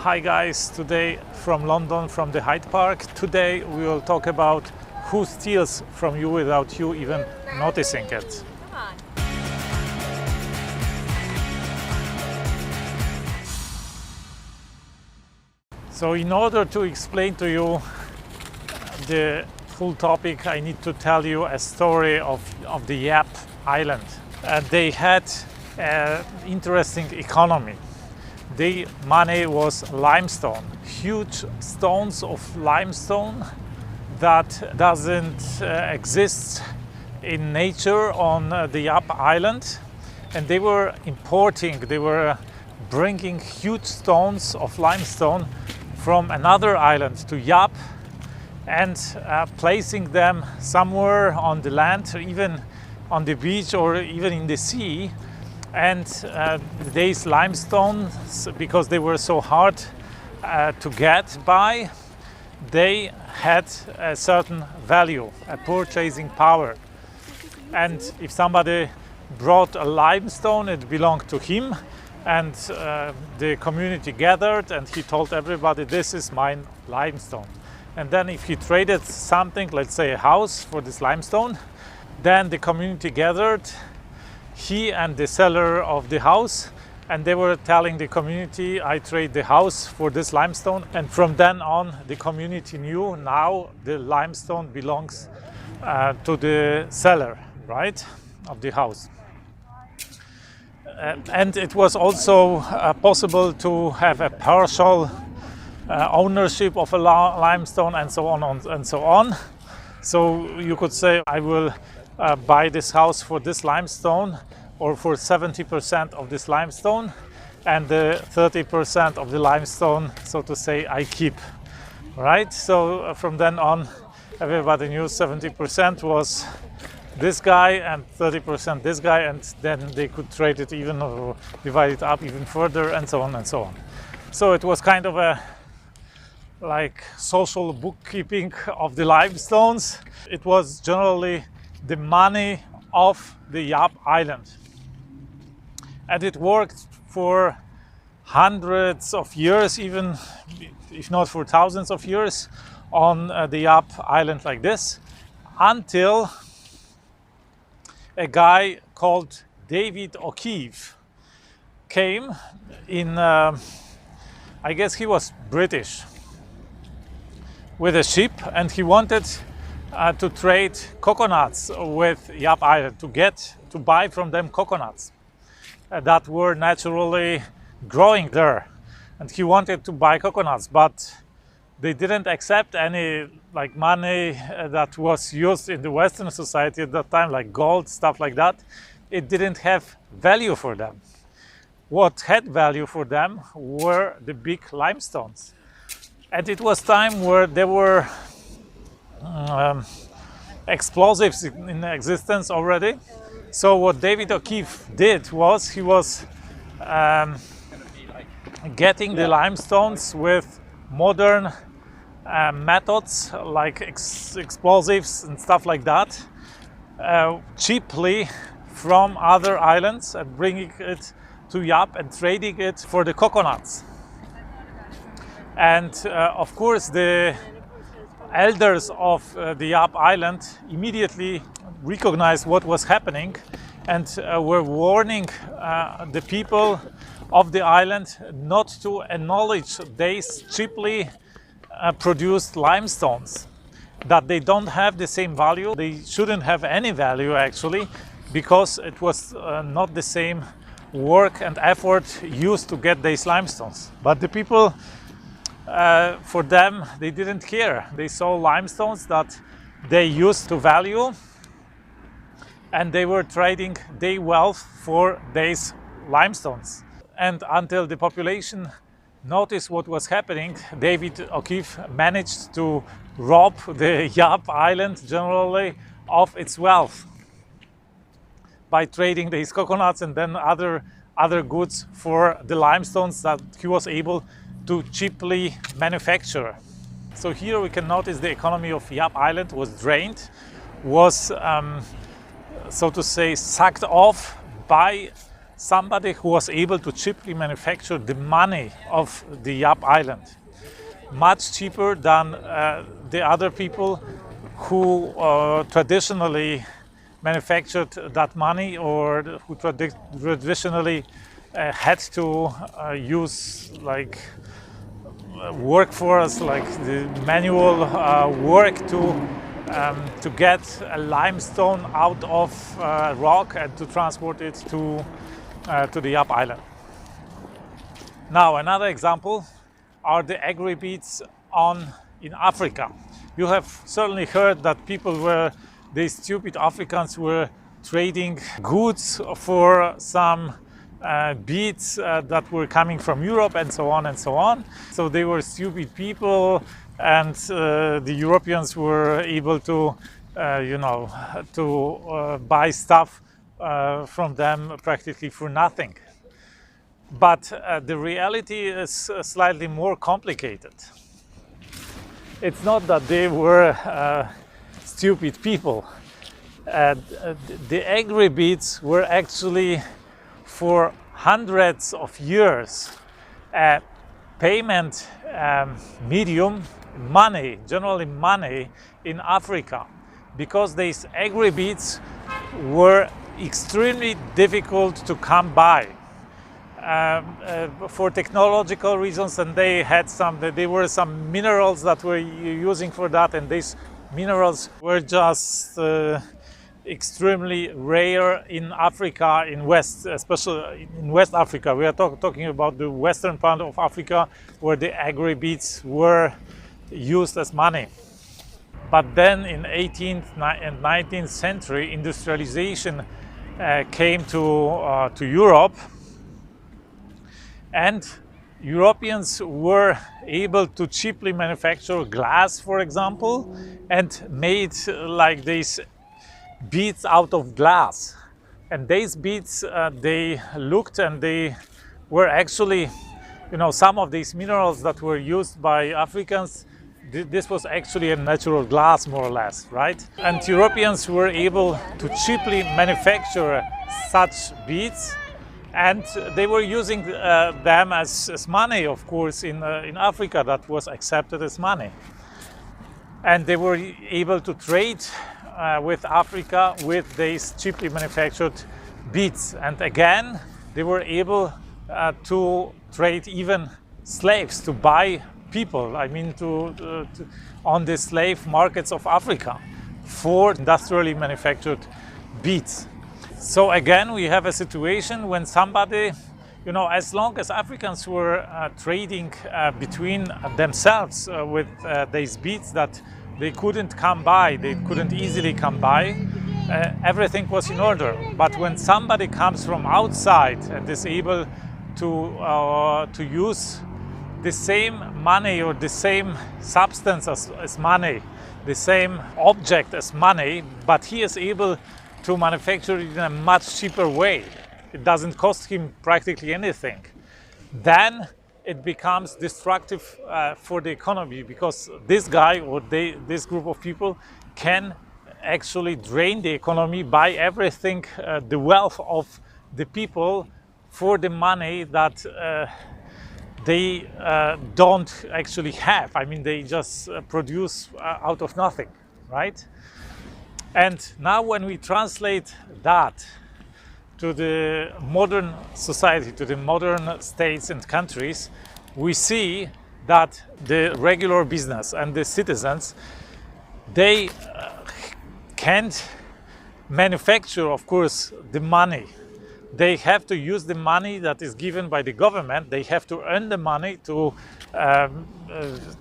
Hi guys, today from London, from the Hyde Park. Today we will talk about who steals from you without you even noticing it. Come on. So in order to explain to you the full topic, I need to tell you a story of the Yap Island. They had an interesting economy. The money was limestone, huge stones of limestone that doesn't exist in nature on the Yap Island, and they were bringing huge stones of limestone from another island to Yap and placing them somewhere on the land, or even on the beach, or even in the sea. And these limestones, because they were so hard to get by, they had a certain value, a purchasing power. And if somebody brought a limestone, it belonged to him, and the community gathered and he told everybody, this is my limestone. And then if he traded something, let's say a house, for this limestone, then the community gathered, he and the seller of the house, and they were telling the community, I trade the house for this limestone. And from then on, the community knew now the limestone belongs to the seller, right, of the house. And it was also possible to have a partial ownership of a limestone, and so on and so on. So you could say, I will buy this house for this limestone, or for 70% of this limestone, and the 30% of the limestone, so to say, I keep, right? So from then on, everybody knew 70% was this guy and 30% this guy, and then they could trade it even, or divide it up even further, and so on and so on. So it was kind of a like social bookkeeping of the limestones. It was generally the money of the Yap Island. And it worked for hundreds of years, even if not for thousands of years, on the Yap Island like this, until a guy called David O'Keefe came in, I guess he was British, with a ship, and he wanted to trade coconuts with Yap Island, to buy from them coconuts that were naturally growing there. And he wanted to buy coconuts, but they didn't accept any like money that was used in the Western society at that time, like gold, stuff like that. It didn't have value for them. What had value for them were the big limestones. And it was time where there were explosives in existence already. So what David O'Keefe did was, he was getting the limestones with modern methods like explosives and stuff like that, cheaply from other islands, and bringing it to Yap and trading it for the coconuts. And of course the elders of the Yap Island immediately recognized what was happening, and were warning the people of the island not to acknowledge these cheaply produced limestones, that they don't have the same value. They shouldn't have any value actually, because it was not the same work and effort used to get these limestones. But the people, for them, they didn't care. They saw limestones that they used to value, and they were trading their wealth for these limestones. And until the population noticed what was happening, David O'Keefe managed to rob the Yap Island generally of its wealth by trading these coconuts and then other goods for the limestones that he was able to cheaply manufacture. So here we can notice the economy of Yap Island was drained, was so to say sucked off by somebody who was able to cheaply manufacture the money of the Yap Island, much cheaper than the other people who traditionally manufactured that money, or who traditionally had to use like workforce, like the manual work to get a limestone out of rock and to transport it to the Yap Island. Now, another example are the Aggry beads in Africa. You have certainly heard that these stupid Africans were trading goods for some beads that were coming from Europe, and so on and so on. So they were stupid people, and the Europeans were able to, buy stuff from them practically for nothing. But the reality is slightly more complicated. It's not that they were stupid people. The Aggry beads were actually, for hundreds of years, a payment medium, money, generally money, in Africa, because these Aggry beads were extremely difficult to come by for technological reasons, and there were some minerals that were using for that, and these minerals were just extremely rare in Africa, especially in West Africa. We are talking about the western part of Africa, where the Aggry beads were used as money. But then in 18th and 19th century, industrialization came to Europe, and Europeans were able to cheaply manufacture glass, for example, and made like these beads out of glass. And these beads, they looked, and they were actually, some of these minerals that were used by Africans, this was actually a natural glass, more or less, right? And Europeans were able to cheaply manufacture such beads, and they were using them as money, of course, in Africa. That was accepted as money. And they were able to trade with Africa with these cheaply manufactured beads. And again, they were able to trade even slaves, to buy people, on the slave markets of Africa for industrially manufactured beads. So again, we have a situation when somebody, as long as Africans were trading between themselves with these beads that they couldn't easily come by, everything was in order. But when somebody comes from outside and is able to use the same money, or the same substance as money, the same object as money, but he is able to manufacture it in a much cheaper way, it doesn't cost him practically anything, then it becomes destructive for the economy, because this guy or this group of people can actually drain the economy, buy everything, the wealth of the people, for the money that they don't actually have. They just produce out of nothing, right? And now when we translate that to the modern society, to the modern states and countries, we see that the regular business and the citizens, they can't manufacture, of course, the money. They have to use the money that is given by the government. They have to earn the money to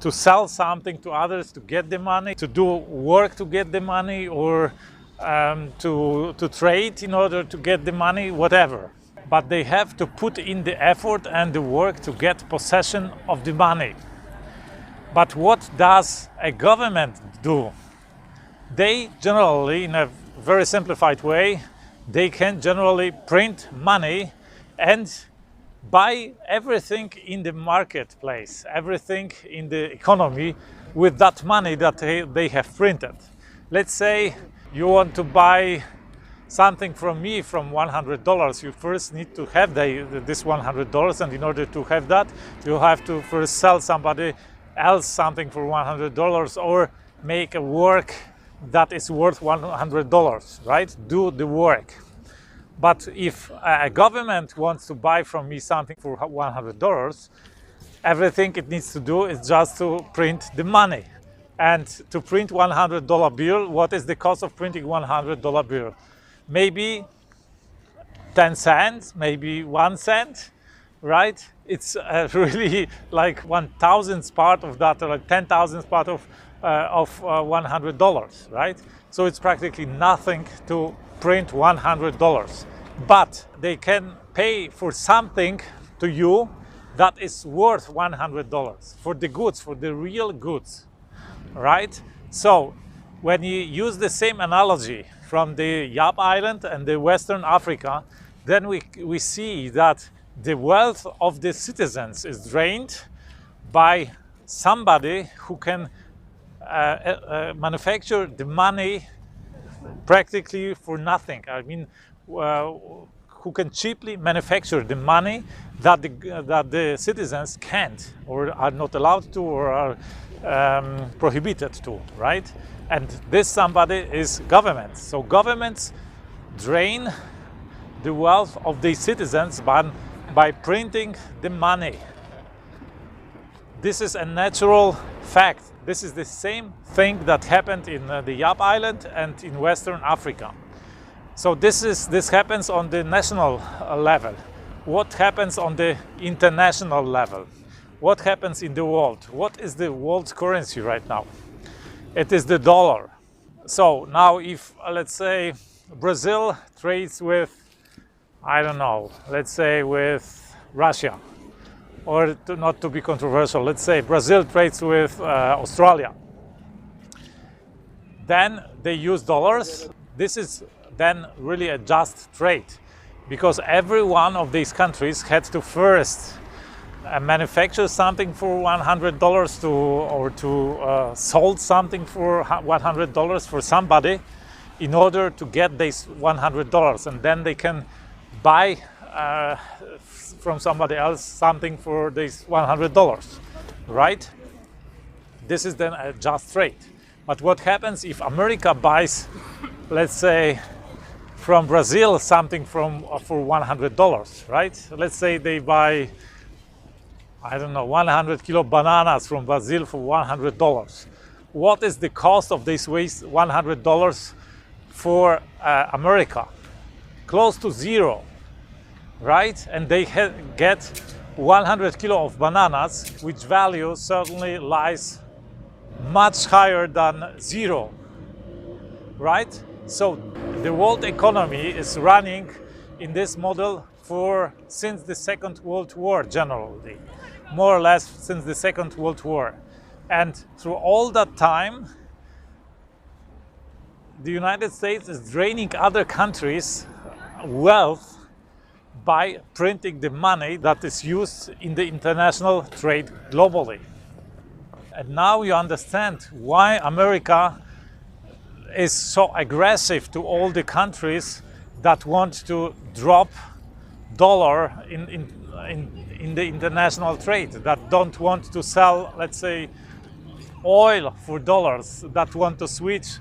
sell something to others to get the money, to do work to get the money, or to trade in order to get the money, whatever. But they have to put in the effort and the work to get possession of the money. But what does a government do? They generally, in a very simplified way, they can generally print money and buy everything in the marketplace, everything in the economy with that money that they have printed. Let's say you want to buy something from me from $100, you first need to have this $100, and in order to have that, you have to first sell somebody else something for $100 or make a work that is worth $100, right? Do the work. But if a government wants to buy from me something for $100, everything it needs to do is just to print the money. And to print $100 bill, what is the cost of printing $100 bill? Maybe 10 cents, maybe 1 cent, right? It's really like 1,000th part of that, or like 10,000th part of $100, right? So it's practically nothing to print $100. But they can pay for something to you that is worth $100, for the goods, for the real goods. Right? So when you use the same analogy from the Yap Island and the Western Africa, then we see that the wealth of the citizens is drained by somebody who can manufacture the money practically for nothing. I mean, who can cheaply manufacture the money that the citizens can't, or are not allowed to, or are prohibited to, right? And this somebody is governments. So governments drain the wealth of the citizens by printing the money. This is a natural fact. This is the same thing that happened in the Yap Island and in Western Africa. So this happens on the national level. What happens on the international level? What happens in the world? What is the world's currency right now? It is the dollar. So now if, let's say, Brazil trades with, I don't know, let's say with Russia, or not to be controversial, let's say Brazil trades with Australia, then they use dollars. This is then really a just trade, because every one of these countries had to first manufacture something for $100 or to sold something for $100 for somebody in order to get this $100, and then they can buy from somebody else something for this $100, right? This is then a just trade. But what happens if America buys, let's say, from Brazil something for $100, right? Let's say they buy, I don't know, 100 kilo bananas from Brazil for $100. What is the cost of this waste $100 for America? Close to zero, right? And they get 100 kilo of bananas, which value certainly lies much higher than zero, right? So the world economy is running in this model since the Second World War, generally, more or less since the Second World War. And through all that time, the United States is draining other countries' wealth by printing the money that is used in the international trade globally. And now you understand why America is so aggressive to all the countries that want to drop dollar in the international trade, that don't want to sell, let's say, oil for dollars, that want to switch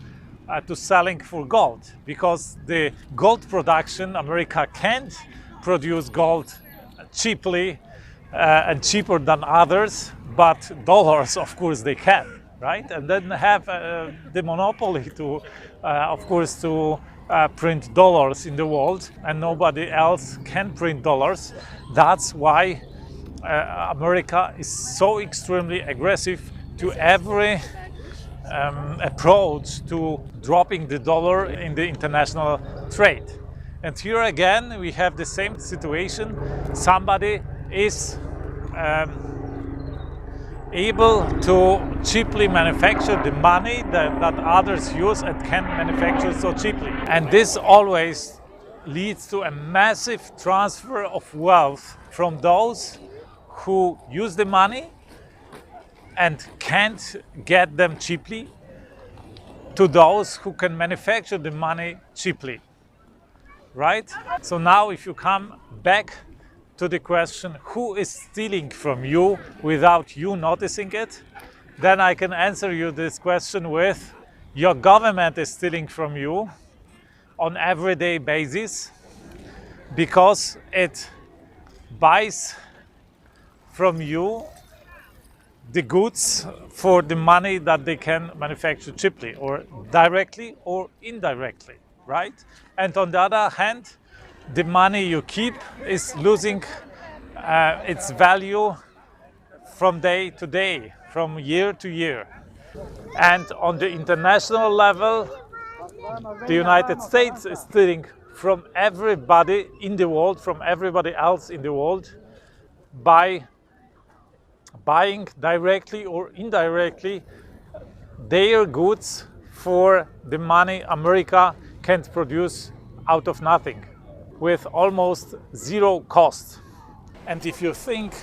to selling for gold, because the gold production, America can't produce gold cheaply and cheaper than others, but dollars, of course, they can. Right, and then have the monopoly to, of course, to print dollars in the world, and nobody else can print dollars. That's why America is so extremely aggressive to every approach to dropping the dollar in the international trade. And here again, we have the same situation. Somebody is able to cheaply manufacture the money that others use and can manufacture so cheaply. And this always leads to a massive transfer of wealth from those who use the money and can't get them cheaply to those who can manufacture the money cheaply. right? So now if you come back to the question, who is stealing from you without you noticing it, then I can answer you this question with, your government is stealing from you on everyday basis because it buys from you the goods for the money that they can manufacture cheaply, or directly or indirectly, right? And on the other hand, the money you keep is losing its value from day to day, from year to year. And on the international level, the United States is stealing from everybody in the world, from everybody else in the world, by buying directly or indirectly their goods for the money America can produce out of nothing, with almost zero cost. And if you think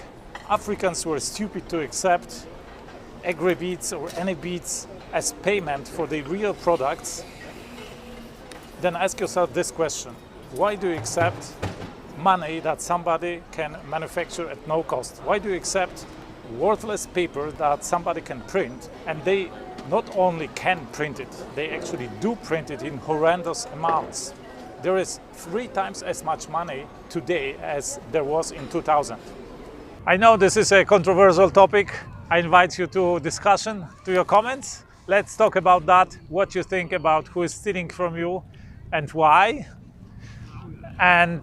Africans were stupid to accept Aggry beads or any beads as payment for the real products, then ask yourself this question: why do you accept money that somebody can manufacture at no cost? Why do you accept worthless paper that somebody can print, and they not only can print it, they actually do print it in horrendous amounts? There is 3 times as much money today as there was in 2000. I know this is a controversial topic. I invite you to discussion, to your comments. Let's talk about that, what you think about who is stealing from you and why. And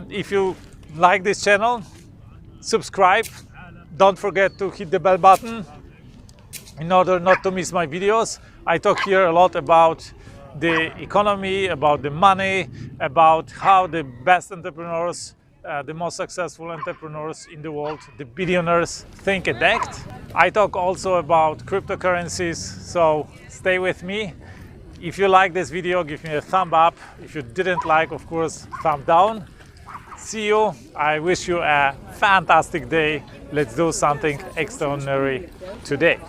if you like this channel, subscribe. Don't forget to hit the bell button in order not to miss my videos. I talk here a lot about the economy, about the money, about how the best entrepreneurs, the most successful entrepreneurs in the world, the billionaires, think and act. I talk also about cryptocurrencies, so stay with me. If you like this video, give me a thumb up. If you didn't like, of course, thumb down. See you. I wish you a fantastic day. Let's do something extraordinary today.